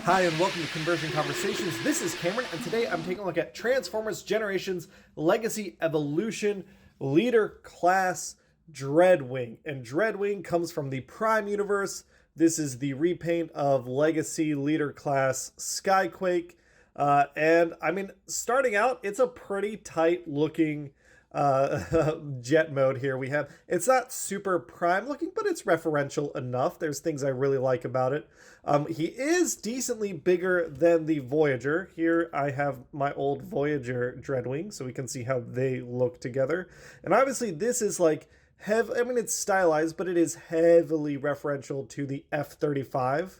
Hi and welcome to Conversion Conversations. This is Cameron and today I'm taking a look at Transformers Generations Legacy Evolution Leader Class Dreadwing. And Dreadwing comes from the Prime universe. This is the repaint of Legacy Leader Class Skyquake. And I mean, starting out, it's a pretty tight looking jet mode here. It's not super prime looking, but it's referential enough. There's things I really like about it. He is decently bigger than the Voyager. Here I have my old Voyager Dreadwing, so we can see how they look together. And obviously this is like it's stylized, but it is heavily referential to the F-35.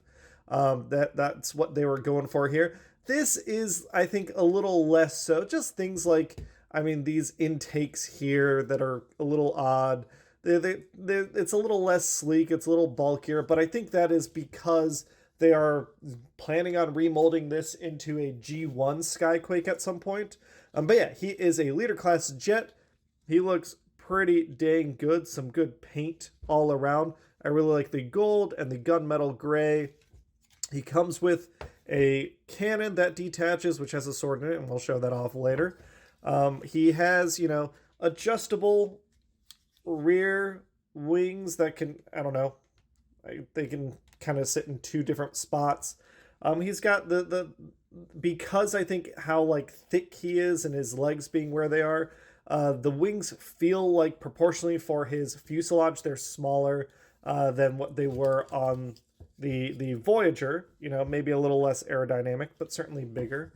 That's what they were going for here. This is, I think, a little less so. Just things like, these intakes here that are a little odd. It's a little less sleek. It's a little bulkier, but I think that is because they are planning on remolding this into a G1 Skyquake at some point. But yeah, he is a leader class jet. He looks pretty dang good. Some good paint all around. I really like the gold and the gunmetal gray. He comes with a cannon that detaches, which has a sword in it, and we'll show that off later. He has, adjustable rear wings that can, they can kind of sit in two different spots. He's got because I think how thick he is and his legs being where they are, the wings feel like proportionally for his fuselage, they're smaller than what they were on the Voyager, maybe a little less aerodynamic, but certainly bigger.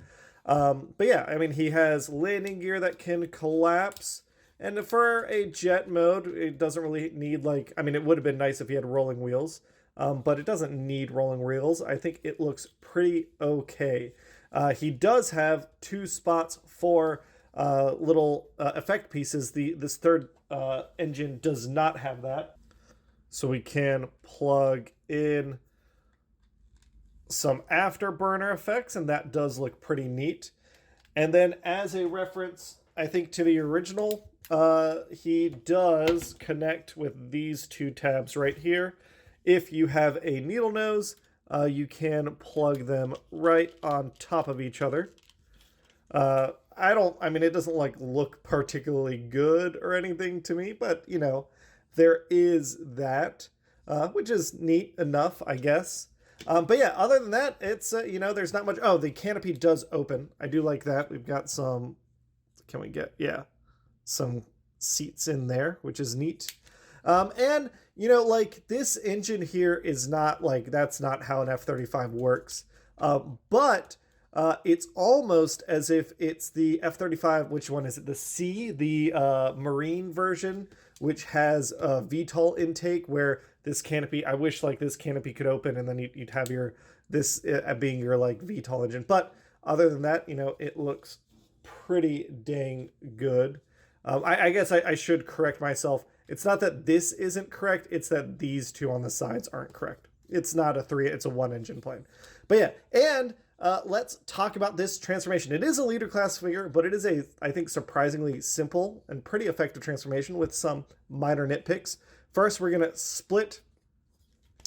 But yeah, he has landing gear that can collapse. And for a jet mode, it doesn't really need it would have been nice if he had rolling wheels, but it doesn't need rolling wheels. I think it looks pretty okay. He does have two spots for little effect pieces. This third engine does not have that. So we can plug in some afterburner effects, and that does look pretty neat. And then as a reference, I think, to the original, he does connect with these two tabs right here. If you have a needle nose, you can plug them right on top of each other. It doesn't look particularly good or anything to me, but there is that, which is neat enough, I guess. But yeah, other than that, it's, there's not much. Oh, the canopy does open. I do like that. We've got some, some seats in there, which is neat. And, this engine here is not that's not how an F-35 works. But it's almost as if it's the F-35, which one is it? The C, the Marine version, which has a VTOL intake where this canopy, I wish this canopy could open and then you'd have this being your VTOL engine. But other than that, it looks pretty dang good. I guess I should correct myself. It's not that this isn't correct. It's that these two on the sides aren't correct. It's not a 3, it's a 1 engine plane. But yeah, and let's talk about this transformation. It is a leader class figure, but it is I think, surprisingly simple and pretty effective transformation with some minor nitpicks. First, we're going to split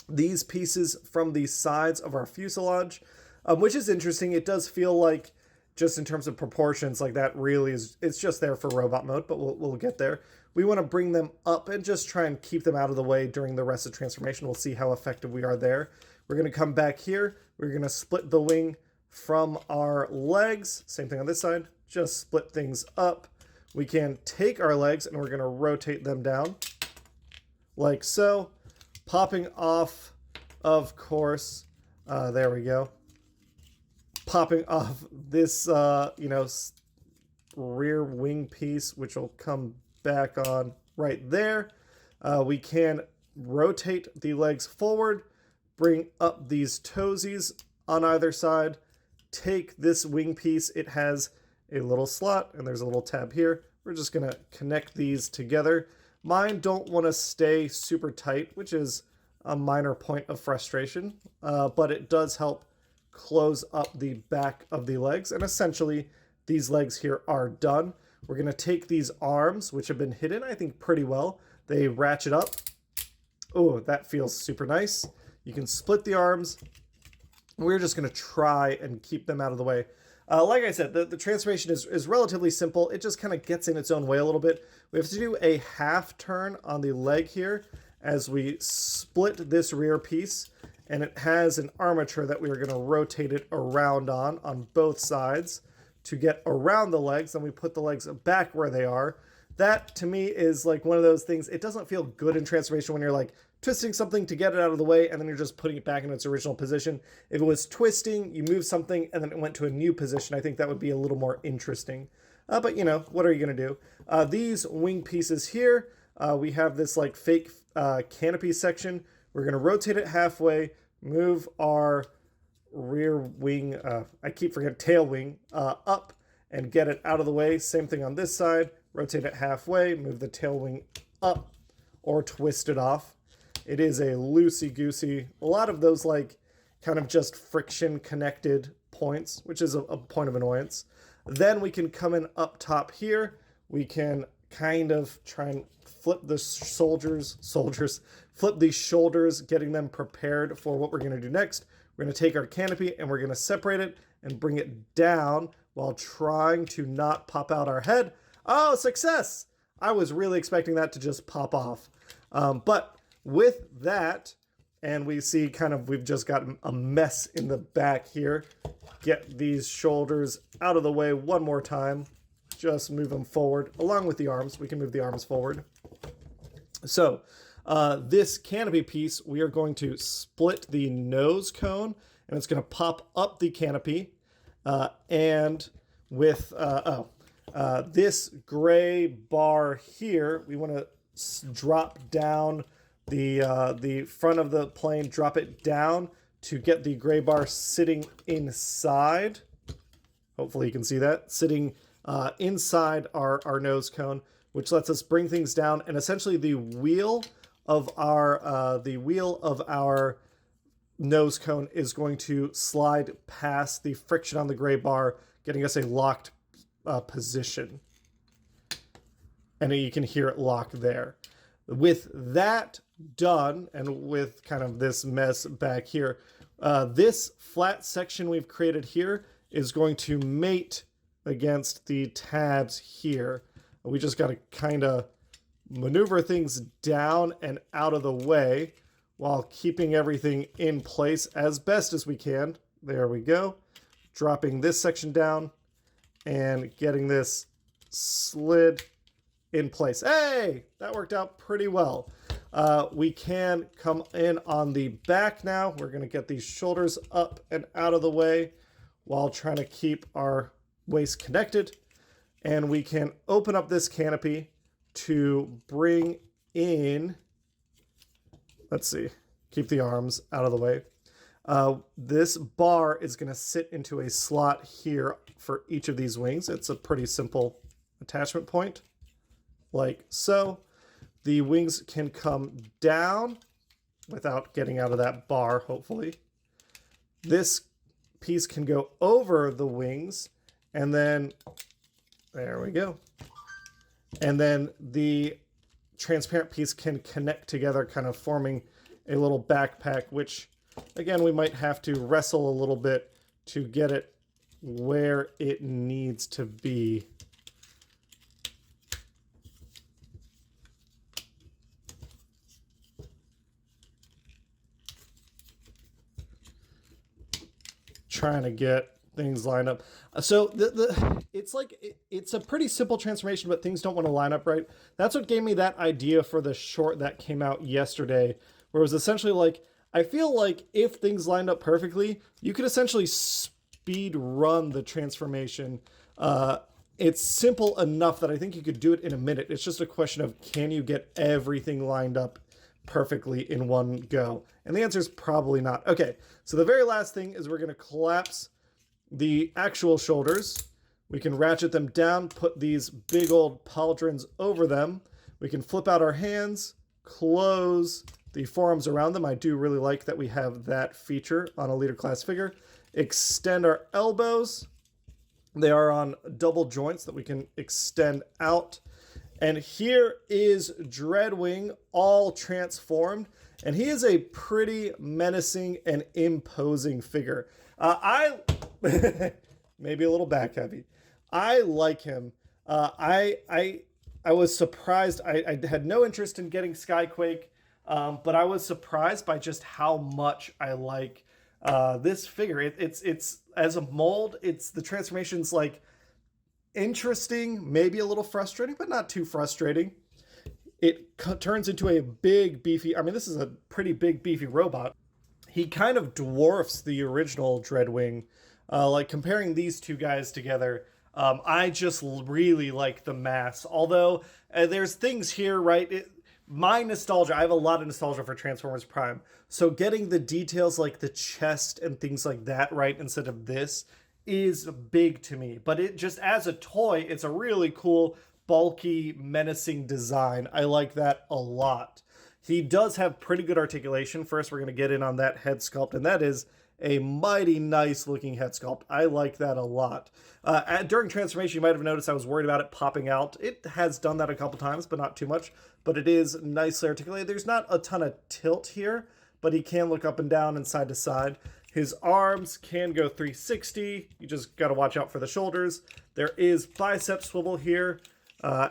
these pieces from the sides of our fuselage, which is interesting. It does feel like, just in terms of proportions, that really is, it's just there for robot mode, but we'll get there. We want to bring them up and just try and keep them out of the way during the rest of the transformation. We'll see how effective we are there. We're going to come back here. We're going to split the wing from our legs. Same thing on this side. Just split things up. We can take our legs and we're going to rotate them down like so. Popping off, of course. There we go. Popping off this, rear wing piece, which will come back on right there. We can rotate the legs forward, bring up these toesies on either side, take this wing piece. It has a little slot and there's a little tab here. We're just going to connect these together. Mine don't want to stay super tight, which is a minor point of frustration, but it does help close up the back of the legs. And essentially, these legs here are done. We're going to take these arms, which have been hidden, I think, pretty well. They ratchet up. Oh, that feels super nice. You can split the arms, We're just going to try and keep them out of the way. Like I said, the transformation is relatively simple. It just kind of gets in its own way a little bit. We have to do a half turn on the leg here as we split this rear piece, and it has an armature that we are going to rotate it around on both sides to get around the legs. Then we put the legs back where they are. That, to me, is like one of those things. It doesn't feel good in transformation when you're like twisting something to get it out of the way and then you're just putting it back in its original position. If it was twisting, you move something and then it went to a new position, I think that would be a little more interesting. But you know, what are you going to do? These wing pieces here, we have this like fake canopy section. We're going to rotate it halfway, move our rear wing, I keep forgetting, tail wing, up and get it out of the way. Same thing on this side. Rotate it halfway, move the tail wing up or twist it off. It is a loosey-goosey, a lot of those like kind of just friction connected points, which is a point of annoyance. Then we can come in up top here. We can kind of try and flip the flip these shoulders, getting them prepared for what we're going to do next. We're going to take our canopy and we're going to separate it and bring it down while trying to not pop out our head. Oh, success! I was really expecting that to just pop off. But with that, and we see kind of we've just got a mess in the back here. Get these shoulders out of the way one more time. Just move them forward along with the arms. We can move the arms forward. So this canopy piece, we are going to split the nose cone and it's going to pop up the canopy. And with this gray bar here, we want to drop down the front of the plane, drop it down to get the gray bar sitting inside. Hopefully you can see that, sitting inside our nose cone, which lets us bring things down. And essentially the wheel of our nose cone is going to slide past the friction on the gray bar, getting us a locked position. And you can hear it lock there. With that done, and with kind of this mess back here, this flat section we've created here is going to mate against the tabs here. We just got to kind of maneuver things down and out of the way while keeping everything in place as best as we can. There we go. Dropping this section down and getting this slid in place. Hey, that worked out pretty well. We can come in on the back now. We're going to get these shoulders up and out of the way while trying to keep our waist connected. And we can open up this canopy to bring in, let's see, keep the arms out of the way. This bar is going to sit into a slot here for each of these wings. It's a pretty simple attachment point, like so. The wings can come down without getting out of that bar, hopefully. This piece can go over the wings, and then, there we go. And then the transparent piece can connect together, kind of forming a little backpack, which, again, we might have to wrestle a little bit to get it where it needs to be. Trying to get things lined up. So it's a pretty simple transformation, but things don't want to line up right. That's what gave me that idea for the short that came out yesterday, where it was essentially like, I feel like if things lined up perfectly, you could essentially speed run the transformation. It's simple enough that I think you could do it in a minute. It's just a question of, can you get everything lined up perfectly in one go? And the answer is probably not. Okay, so the very last thing is we're going to collapse the actual shoulders. We can ratchet them down, put these big old pauldrons over them. We can flip out our hands, close the forearms around them. I do really like that we have that feature on a leader class figure. Extend our elbows. They are on double joints that we can extend out. And here is Dreadwing all transformed. And he is a pretty menacing and imposing figure. Maybe a little back heavy. I like him. I was surprised. I had no interest in getting Skyquake, but I was surprised by just how much I like this figure. It's as a mold. It's the transformation's like interesting, maybe a little frustrating, but not too frustrating. It turns into a big beefy. I mean, this is a pretty big beefy robot. He kind of dwarfs the original Dreadwing. Like comparing these two guys together, I just really like the mass. Although there's things here, right? My nostalgia, I have a lot of nostalgia for Transformers Prime. So getting the details like the chest and things like that, right, instead of this is big to me. But it just, as a toy, it's a really cool, bulky, menacing design. I like that a lot. He does have pretty good articulation. First, we're going to get in on that head sculpt, and that is a mighty nice looking head sculpt. I like that a lot. During transformation, you might have noticed I was worried about it popping out. It has done that a couple times, but not too much. But it is nicely articulated. There's not a ton of tilt here, but he can look up and down and side to side. His arms can go 360. You just got to watch out for the shoulders. There is bicep swivel here.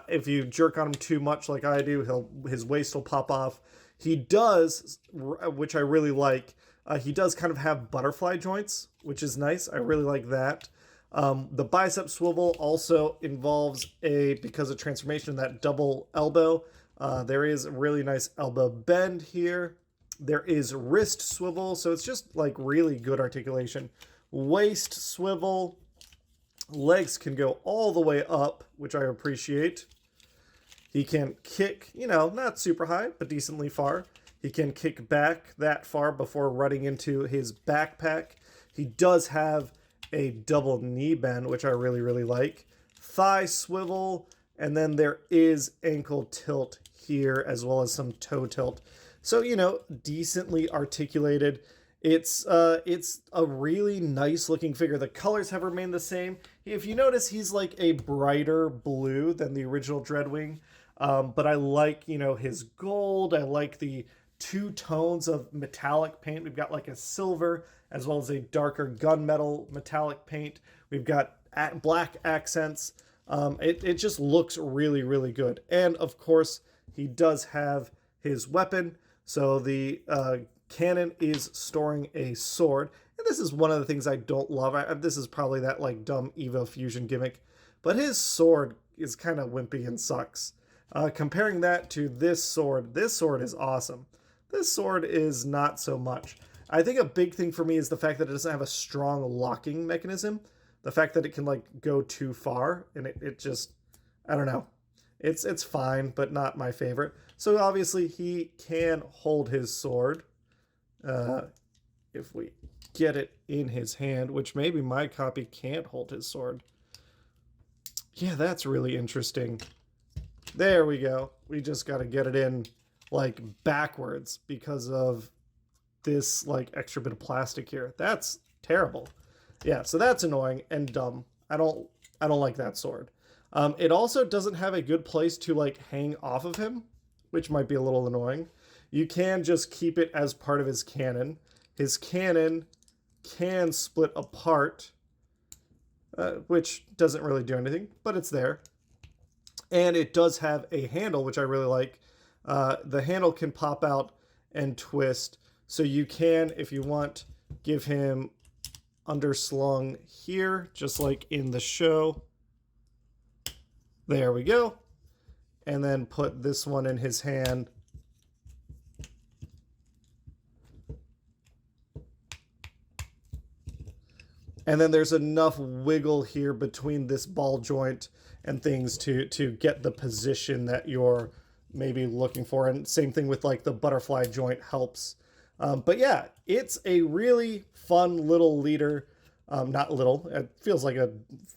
If you jerk on him too much like I do, his waist will pop off. He does, which I really like, he does kind of have butterfly joints, which is nice. I really like that. The bicep swivel also involves because of transformation, that double elbow. There is a really nice elbow bend here. There is wrist swivel, so it's just like really good articulation. Waist swivel. Legs can go all the way up, which I appreciate. He can kick, not super high, but decently far. He can kick back that far before running into his backpack. He does have a double knee bend, which I really, really like. Thigh swivel, and then there is ankle tilt here, as well as some toe tilt. So, decently articulated. It's a really nice looking figure. The colors have remained the same. If you notice, he's like a brighter blue than the original Dreadwing. But I like, his gold. I like the two tones of metallic paint. We've got like a silver as well as a darker gunmetal metallic paint. We've got black accents. It just looks really, really good. And of course, he does have his weapon. So the cannon is storing a sword. And this is one of the things I don't love. This is probably that like dumb Evo Fusion gimmick. But his sword is kind of wimpy and sucks. Comparing that to this sword is awesome. This sword is not so much. I think a big thing for me is the fact that it doesn't have a strong locking mechanism. The fact that it can like go too far, and it just, I don't know. It's fine, but not my favorite. So obviously he can hold his sword. If we get it in his hand, which maybe my copy can't hold his sword. Yeah, that's really interesting. There we go. We just got to get it in like backwards because of this like extra bit of plastic here. That's terrible. Yeah, so that's annoying and dumb. I don't like that sword. It also doesn't have a good place to like hang off of him, which might be a little annoying. You can just keep it as part of his cannon. His cannon can split apart, which doesn't really do anything, but it's there. And it does have a handle, which I really like. The handle can pop out and twist. So you can, if you want, give him underslung here, just like in the show. There we go. And then put this one in his hand. And then there's enough wiggle here between this ball joint and things to get the position that you're maybe looking for. And same thing with like the butterfly joint helps. But yeah, it's a really fun little leader. Not little, it feels like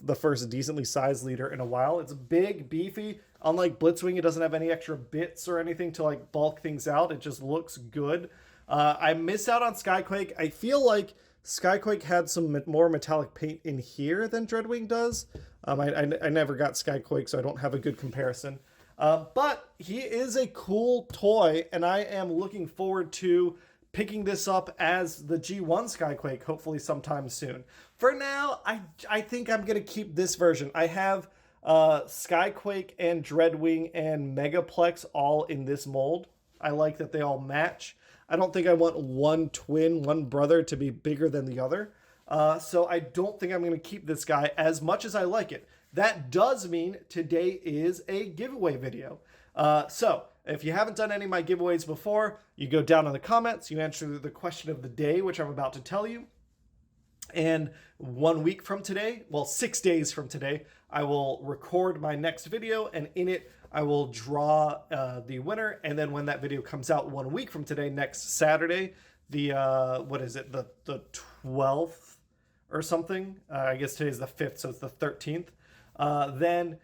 the first decently sized leader in a while. It's big, beefy. Unlike Blitzwing, it doesn't have any extra bits or anything to like bulk things out. It just looks good. I missed out on Skyquake. I feel like Skyquake had some more metallic paint in here than Dreadwing does. I never got Skyquake, so I don't have a good comparison. But he is a cool toy, and I am looking forward to picking this up as the G1 Skyquake, hopefully sometime soon. For now, I think I'm going to keep this version. I have Skyquake and Dreadwing and Megaplex all in this mold. I like that they all match. I don't think I want one brother to be bigger than the other. So I don't think I'm going to keep this guy as much as I like it. That does mean today is a giveaway video. So if you haven't done any of my giveaways before, you go down in the comments, you answer the question of the day, which I'm about to tell you. And 1 week from today, well, 6 days from today, I will record my next video, and in it, I will draw the winner. And then when that video comes out 1 week from today, next Saturday, the, what is it, the 12th or something? I guess today's the 5th, so it's the 13th. Then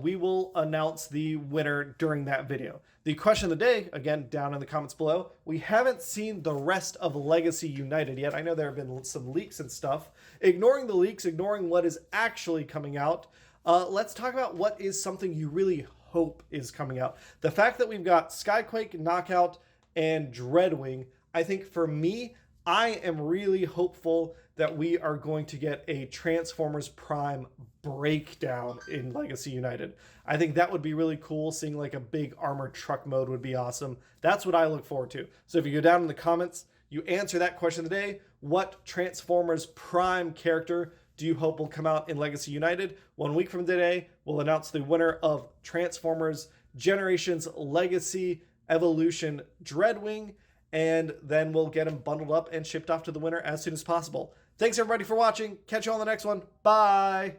we will announce the winner during that video. The question of the day, again, down in the comments below. We haven't seen the rest of Legacy United yet. I know there have been some leaks and stuff. Ignoring the leaks, ignoring what is actually coming out, let's talk about what is something you really hope is coming out. The fact that we've got Skyquake, Knockout, and Dreadwing, I think for me, I am really hopeful that we are going to get a Transformers Prime breakdown in Legacy United. I think that would be really cool. Seeing like a big armored truck mode would be awesome. That's what I look forward to. So if you go down in the comments, you answer that question of the day. What Transformers Prime character do you hope will come out in Legacy United? 1 week from today, we'll announce the winner of Transformers Generations Legacy Evolution Dreadwing, and then we'll get them bundled up and shipped off to the winner as soon as possible. Thanks everybody for watching. Catch you on the next one. Bye.